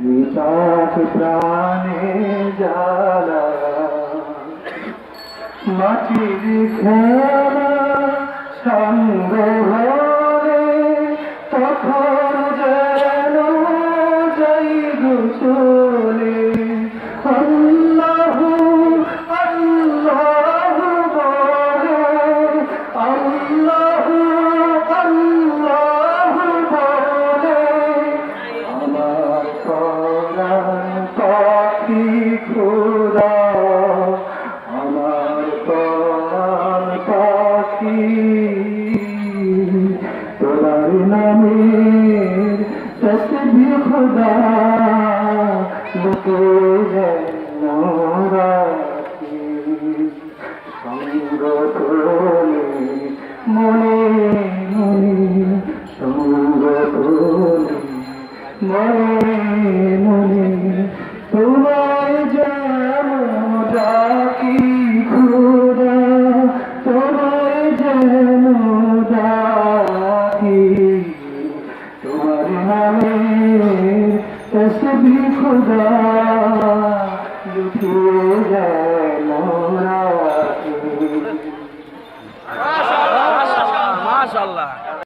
নিতাপ প্রাণে জ্বালা মাটির খেলা সঙ্গ হলে তখন যেন যাই চলে আল্লাহু আল্লাহু বলে আল্লাহু আল্লাহু বলে আমার প্রাণ পাখি খোদা আমার প্রাণ পাখি তোমার নামের তসবিহ খোদা লুকে যেন রাখি সঙ্গ তোলে মনে মনে সঙ্গ তোলে মনে মনে তোমায় যেন ডাকি খোদা তোমায় যেন ডাকি তোমার নামের তসবিহ খোদা লুকিয়ে যেন রাখি মাশাআল্লাহ।